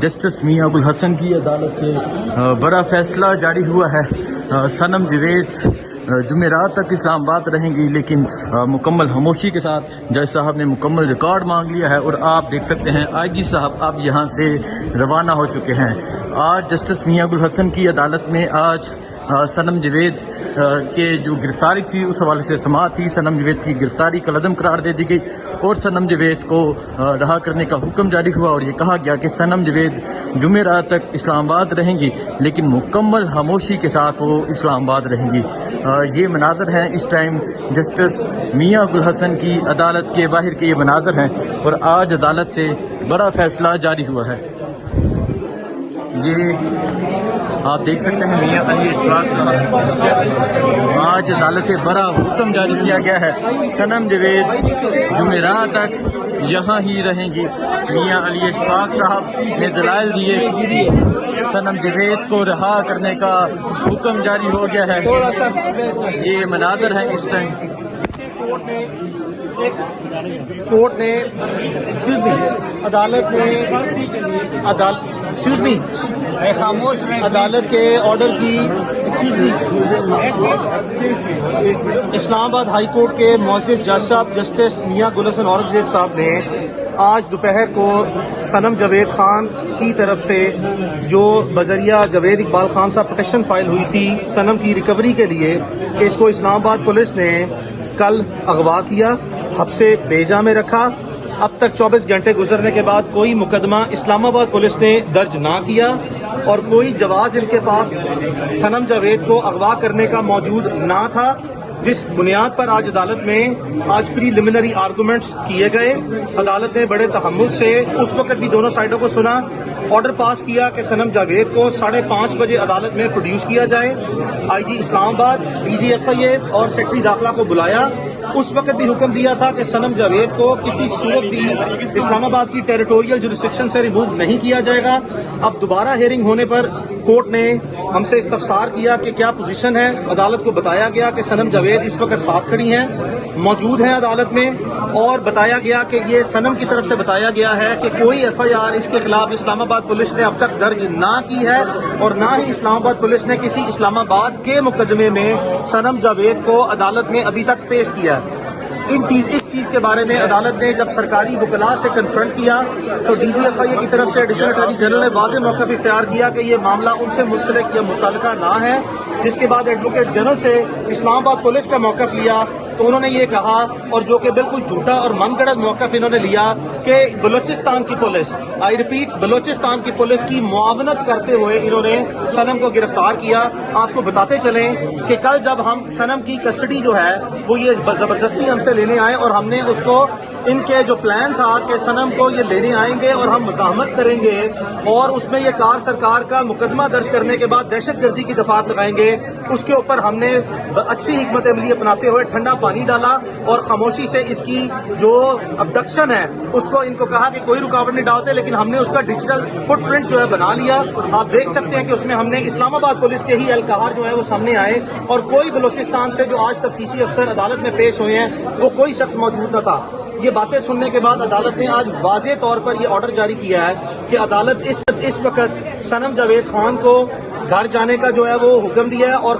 Justice میاں ابو الحسن کی عدالت سے بڑا فیصلہ جاری ہوا ہے۔ صنم جاوید جمعرات تک اسلام آباد رہیں گی، لیکن مکمل خاموشی کے ساتھ جج صاحب نے مکمل ریکارڈ مانگ لیا ہے، اور آپ دیکھ سکتے ہیں آئی جی صاحب اب یہاں سے روانہ ہو چکے ہیں۔ آج جسٹس میاں ابو الحسن کی عدالت میں آج صنم جاوید کے جو گرفتاری تھی اس حوالے سے سماعت تھی۔ صنم جاوید کی گرفتاری کالعدم قرار دے دی گئی اور صنم جاوید کو رہا کرنے کا حکم جاری ہوا، اور یہ کہا گیا کہ صنم جاوید جمعرات تک اسلام آباد رہیں گی، لیکن مکمل خاموشی کے ساتھ وہ اسلام آباد رہیں گی۔ یہ مناظر ہیں اس ٹائم جسٹس میاں ابو الحسن کی عدالت کے باہر کے یہ مناظر ہیں، اور آج عدالت سے بڑا فیصلہ جاری ہوا ہے۔ یہ آپ دیکھ سکتے ہیں میاں علی اشفاق صاحب، آج عدالت سے بڑا حکم جاری کیا گیا ہے، صنم جاوید جمعرات تک یہاں ہی رہیں گی۔ میاں علی اشفاق صاحب نے دلائل دیے، صنم جاوید کو رہا کرنے کا حکم جاری ہو گیا ہے۔ یہ مناظر ہے اس ٹائم۔ کورٹ نے عدالت کے آرڈر کی اسلام آباد ہائی کورٹ کے معزز جج صاحب جسٹس میاں گل حسن اورنگزیب صاحب نے آج دوپہر کو صنم جاوید خان کی طرف سے جو بذریعہ جاوید اقبال خان صاحب پٹیشن فائل ہوئی تھی صنم کی ریکوری کے لیے کہ اس کو اسلام آباد پولیس نے کل اغوا کیا، حبس بیجا میں رکھا۔ اب تک 24 گھنٹے گزرنے کے بعد کوئی مقدمہ اسلام آباد پولیس نے درج نہ کیا، اور کوئی جواز ان کے پاس صنم جاوید کو اغوا کرنے کا موجود نہ تھا، جس بنیاد پر آج عدالت میں پریلیمنری آرگومنٹس کیے گئے۔ عدالت نے بڑے تحمل سے اس وقت بھی دونوں سائڈوں کو سنا، آرڈر پاس کیا کہ صنم جاوید کو 5:30 بجے عدالت میں پروڈیوس کیا جائے۔ آئی جی اسلام آباد، ڈی جی ایف آئی اے اور سیکرٹری داخلہ کو بلایا۔ اس وقت بھی حکم دیا تھا کہ صنم جاوید کو کسی صورت بھی اسلام آباد کی ٹیریٹوریل جورسڈکشن سے ریموو نہیں کیا جائے گا۔ اب دوبارہ ہیئرنگ ہونے پر کورٹ نے ہم سے استفسار کیا کہ کیا پوزیشن ہے۔ عدالت کو بتایا گیا کہ صنم جاوید اس وقت ساتھ کھڑی ہیں، موجود ہیں عدالت میں، اور بتایا گیا کہ یہ صنم کی طرف سے بتایا گیا ہے کہ کوئی ایف آئی آر اس کے خلاف اسلام آباد پولیس نے اب تک درج نہ کی ہے، اور نہ ہی اسلام آباد پولیس نے کسی اسلام آباد کے مقدمے میں صنم جاوید کو عدالت میں ابھی تک پیش کیا ہے۔ اس چیز کے بارے میں عدالت نے جب سرکاری وکلاء سے کنفرنٹ کیا تو ڈی جی ایف آئی اے کی طرف سے ایڈیشنل اٹارنی جنرل نے واضح موقف اختیار کیا کہ یہ معاملہ ان سے منسلک یا متعلقہ نہ ہے، جس کے بعد ایڈوکیٹ جنرل سے اسلام آباد پولیس کا موقف لیا تو انہوں نے یہ کہا، اور جو کہ بالکل جھوٹا اور من گھڑت موقف انہوں نے لیا، کہ بلوچستان کی پولیس، آئی ریپیٹ، بلوچستان کی پولیس کی معاونت کرتے ہوئے انہوں نے صنم کو گرفتار کیا۔ آپ کو بتاتے چلیں کہ کل جب ہم صنم کی کسٹڈی جو ہے وہ یہ زبردستی ہم سے لینے آئے، اور ہم نے اس کو ان کے جو پلان تھا کہ صنم کو یہ لینے آئیں گے اور ہم مزاحمت کریں گے، اور اس میں یہ کار سرکار کا مقدمہ درج کرنے کے بعد دہشت گردی کی دفعات لگائیں گے، اس کے اوپر ہم نے اچھی حکمت عملی اپناتے ہوئے ٹھنڈا پانی ڈالا، اور خاموشی سے اس کی جو ابڈکشن ہے اس کو ان کو کہا کہ کوئی رکاوٹ نہیں ڈالتے، لیکن ہم نے اس کا ڈیجیٹل فٹ پرنٹ جو ہے بنا لیا۔ آپ دیکھ سکتے ہیں کہ اس میں ہم نے اسلام آباد پولیس کے ہی اہلکار جو ہے وہ سامنے آئے، اور کوئی بلوچستان سے جو آج تفتیشی افسر عدالت میں پیش ہوئے ہیں وہ کوئی شخص موجود نہ تھا۔ یہ باتیں سننے کے بعد عدالت نے آج واضح طور پر یہ آرڈر جاری کیا ہے کہ عدالت اس وقت صنم جاوید خان کو گھر جانے کا جو ہے وہ حکم دیا ہے، اور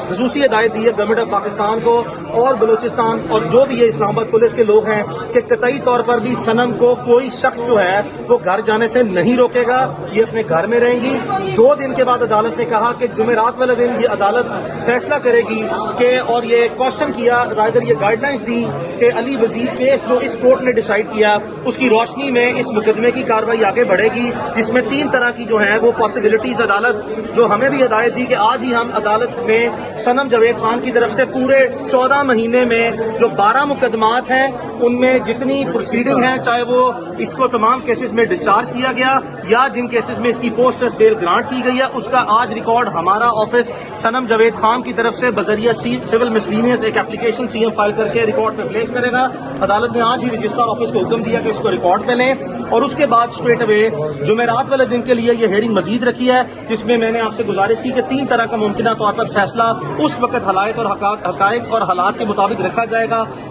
خصوصی ہدایت دی ہے گورنمنٹ آف پاکستان کو اور بلوچستان اور جو بھی یہ اسلام آباد پولیس کے لوگ ہیں کہ قطعی طور پر بھی صنم کو کوئی شخص جو ہے وہ گھر جانے سے نہیں روکے گا، یہ اپنے گھر میں رہیں گی۔ 2 دن کے بعد عدالت نے کہا کہ جمعرات والے دن یہ عدالت فیصلہ کرے گی کہ، اور یہ کوشچن کیا، رائدر یہ گائیڈ لائنز دی کہ علی وزیر کیس جو اس کورٹ نے ڈیسائیڈ کیا اس کی روشنی میں اس مقدمے کی کارروائی آگے بڑھے گی، جس میں 3 طرح کی جو ہیں وہ پاسبلٹیز عدالت جو ہمیں بھی ہدایت دی کہ آج ہی ہم عدالت میں صنم جاوید خان کی طرف سے پورے 14 مہینے میں جو 12 مقدمات ہیں ان میں جتنی پروسیڈنگ ہیں، چاہے وہ اس کو تمام کیسز میں ڈسچارج کیا گیا یا جن کیسز میں اس کی پوسٹس بیل گرانٹ کی گئی ہے، اس کا آج ریکارڈ ہمارا آفس صنم جاوید خان کی طرف سے بذریعہ سول مسلینئس ایک اپلیکیشن سی ایم فائل کر کے ریکارڈ پہ پلیس کرے گا۔ عدالت نے آج ہی رجسٹرار آفس کو حکم دیا کہ اس کو ریکارڈ پہ لیں، اور اس کے بعد اسٹریٹ اوے جمعرات والے دن کے لیے یہ ہیئرنگ مزید رکھی ہے، جس میں میں نے آپ سے گزارش کی کہ 3 طرح کا ممکنہ طور پر فیصلہ اس وقت حالات اور حقائق اور حالات کے مطابق رکھا جائے گا۔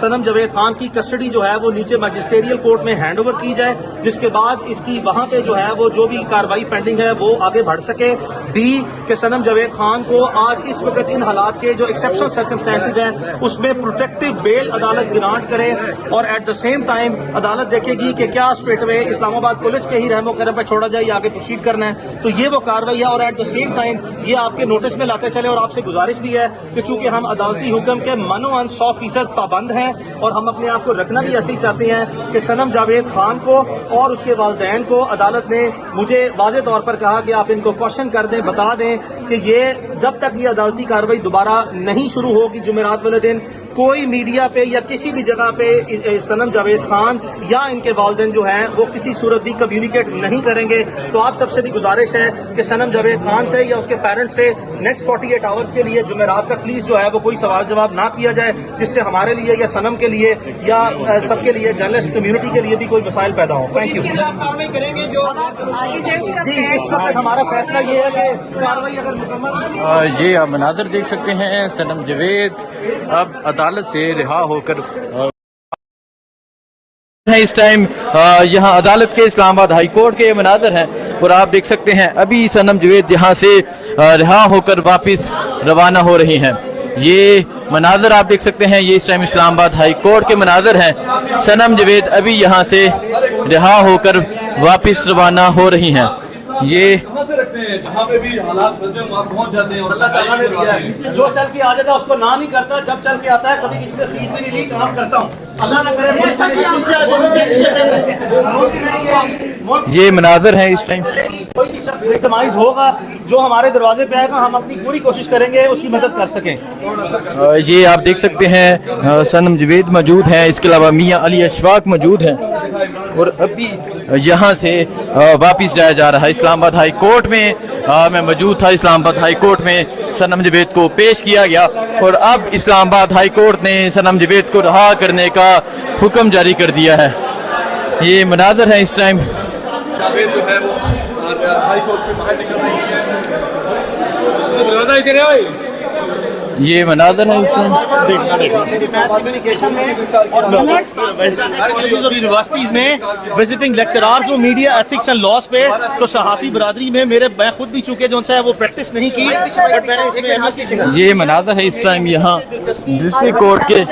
سنم جاوید خان کی کسٹڈی جو ہے وہ نیچے مجسٹریل کورٹ میں ہینڈ اوور کی جائے، جس کے بعد اس کی وہاں پہ جو ہے وہ جو بھی کارروائی پینڈنگ ہے وہ آگے بڑھ سکے، بی کہ سنم جاوید خان کو آج اس وقت ان حالات کے جو ایکسیپشنل سرکمسٹانسز ہیں اس میں پروٹیکٹیو بیل عدالت گرانٹ کرے، اور ایٹ دا سیم ٹائم عدالت دیکھے گی کہ کیا اسٹریٹ وے اسلام آباد پولیس کے ہی رحم و کرم پہ چھوڑا جائے یا آگے پروسیڈ کرنا ہے، تو یہ وہ کارروائی ہے۔ اور ایٹ دا سیم ٹائم یہ آپ کے نوٹس میں لاتے چلے، اور آپ سے گزارش بھی ہے کہ چونکہ ہم عدالتی حکم کے منوان 100% پابند ہیں اور ہم اپنے آپ کو رکھنا بھی ایسے ہی چاہتے ہیں کہ سنم جاوید خان کو اور اس کے والدین کو عدالت نے مجھے واضح طور پر کہا کہ آپ ان کو کوشچن کر دیں، بتا دیں کہ یہ جب تک یہ عدالتی کارروائی دوبارہ نہیں شروع ہوگی جمعرات والے دن، کوئی میڈیا پہ یا کسی بھی جگہ پہ سنم جاوید خان یا ان کے والدین جو ہیں وہ کسی صورت بھی کمیونیکیٹ نہیں کریں گے۔ تو آپ سب سے بھی گزارش ہے کہ سنم جاوید خان سے یا اس کے پیرنٹ سے نیکسٹ 48 آورز کے لیے جمعرات تک پلیز جو ہے وہ کوئی سوال جواب نہ کیا جائے، جس سے ہمارے لیے یا سنم کے لیے یا سب کے لیے جرنلسٹ کمیونٹی کے لیے بھی کوئی مسائل پیدا ہو۔ Thank you. جی اس وقت ہمارا فیصلہ یہ ہے کہ کارروائی اگر مکمل یہ آپ مناظر دیکھ سکتے ہیں، سنم جاوید اب عدالت سے رہا ہو کر اس ٹائم یہاں عدالت کے اسلام آباد ہائی کورٹ کے یہ مناظر ہیں، اور آپ دیکھ سکتے ہیں ابھی سنم جاوید یہاں سے رہا ہو کر واپس روانہ ہو رہی ہیں۔ یہ مناظر آپ دیکھ سکتے ہیں، یہ اس ٹائم اسلام آباد ہائی کورٹ کے مناظر ہیں۔ سنم جاوید ابھی یہاں سے رہا ہو کر واپس روانہ ہو رہی ہیں۔ یہ جہاں پہ بھی حالات بسے وہاں پہنچ جاتے ہیں، اور اللہ تعالیٰ نے دیا ہے، جو چل کے آ جاتا ہے اس کو نہ نہیں کرتا، جب چل کے آتا ہے کبھی کسی سے فیس بھی نہیں لی، کام کرتا ہوں، اللہ نہ کرے یہ مناظر ہیں اس ٹائم۔ کوئی بھی شخص وکٹمائز ہوگا جو ہمارے دروازے پہ آئے گا، ہم اپنی پوری کوشش کریں گے اس کی مدد کر سکیں۔ یہ آپ دیکھ سکتے ہیں سنم جاوید موجود ہیں، اس کے علاوہ میاں علی اشفاق موجود ہیں، اور ابھی یہاں سے واپس جایا جا رہا ہے اسلام آباد ہائی کورٹ میں۔ میں موجود تھا اسلام آباد ہائی کورٹ میں، سنم جاوید کو پیش کیا گیا، اور اب اسلام آباد ہائی کورٹ نے سنم جاوید کو رہا کرنے کا حکم جاری کر دیا ہے۔ یہ مناظر ہے اس ٹائم۔ جاوید جو ہے وہ ہائی کورٹ سے باہر نکل رہی ہے۔ دروازہ ادھر ہے، یہ مناظر ہے اس ٹائم۔ میس کمیونیکیشن میں اور کالجز اور یونیورسٹیز میں وزٹنگ لیکچرارز و میڈیا ایتھکس اینڈ لاس پہ، تو صحافی برادری میں میں خود بھی چونکہ جو ہے وہ پریکٹس نہیں کی، بٹ میں نے اس میں ایم ایس سی یہ مناظر ہے اس ٹائم یہاں ڈسٹرکٹ کورٹ کے۔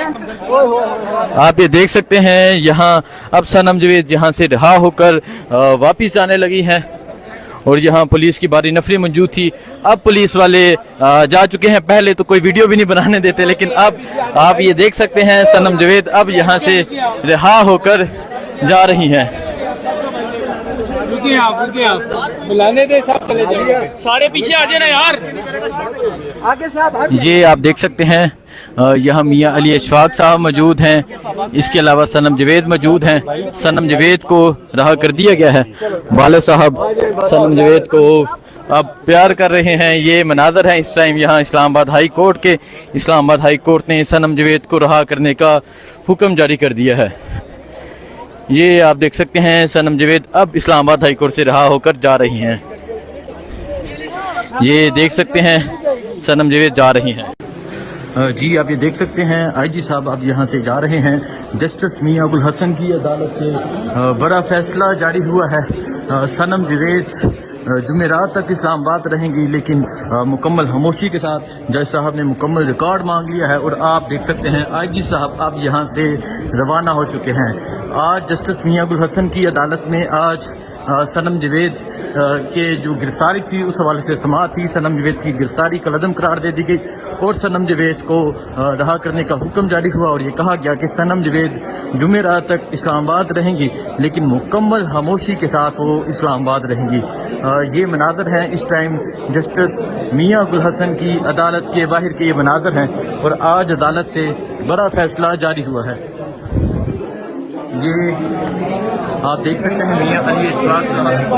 آپ یہ دیکھ سکتے ہیں یہاں اب سنم جاوید یہاں سے رہا ہو کر واپس جانے لگی ہیں، اور یہاں پولیس کی باری نفری موجود تھی۔ اب پولیس والے جا چکے ہیں، پہلے تو کوئی ویڈیو بھی نہیں بنانے دیتے، لیکن اب آپ یہ دیکھ سکتے ہیں سنم جاوید اب یہاں سے رہا ہو کر جا رہی ہیں۔ سارے پیچھے آ جانا یار۔ یہ آپ دیکھ سکتے ہیں یہاں میاں علی اشفاق صاحب موجود ہیں، اس کے علاوہ سنم جاوید موجود ہیں۔ سنم جاوید کو رہا کر دیا گیا ہے، والد صاحب سنم جاوید کو اب پیار کر رہے ہیں۔ یہ مناظر ہیں اس ٹائم یہاں اسلام آباد ہائی کورٹ کے۔ اسلام آباد ہائی کورٹ نے سنم جاوید کو رہا کرنے کا حکم جاری کر دیا ہے۔ یہ آپ دیکھ سکتے ہیں سنم جاوید اب اسلام آباد ہائی کورٹ سے رہا ہو کر جا رہی ہیں۔ یہ دیکھ سکتے ہیں سنم جاوید جا رہی ہیں۔ جی آپ یہ دیکھ سکتے ہیں آئی جی صاحب اب یہاں سے جا رہے ہیں۔ جسٹس میاں ابوالحسن کی عدالت سے بڑا فیصلہ جاری ہوا ہے۔ سنم جاوید جمعرات تک اسلام آباد رہیں گی، لیکن مکمل خاموشی کے ساتھ جج صاحب نے مکمل ریکارڈ مانگ لیا ہے، اور آپ دیکھ سکتے ہیں آئی جی صاحب اب یہاں سے روانہ ہو چکے ہیں۔ آج جسٹس میاں ابوالحسن کی عدالت میں آج سنم جاوید کے جو گرفتاری تھی اس حوالے سے سماعت تھی۔ سنم جاوید کی گرفتاری کالعدم قرار دے دی گئی، اور سنم جاوید کو رہا کرنے کا حکم جاری ہوا، اور یہ کہا گیا کہ سنم جاوید جمعرات تک اسلام آباد رہیں گی، لیکن مکمل خاموشی کے ساتھ وہ اسلام آباد رہیں گی۔ یہ مناظر ہیں اس ٹائم جسٹس میاں ابوالحسن کی عدالت کے باہر کے یہ مناظر ہیں، اور آج عدالت سے بڑا فیصلہ جاری ہوا ہے۔ یہ آپ دیکھ سکتے ہیں میاں علی اشفاق صاحب،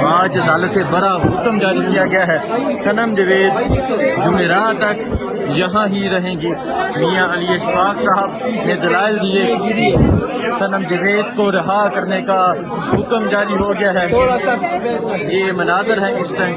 آج عدالت سے بڑا حکم جاری کیا گیا ہے، سنم جاوید جمعرات تک یہاں ہی رہیں گی۔ میاں علی اشفاق صاحب نے دلائل دیے، سنم جاوید کو رہا کرنے کا حکم جاری ہو گیا ہے۔ یہ مناظر ہیں اس ٹائم۔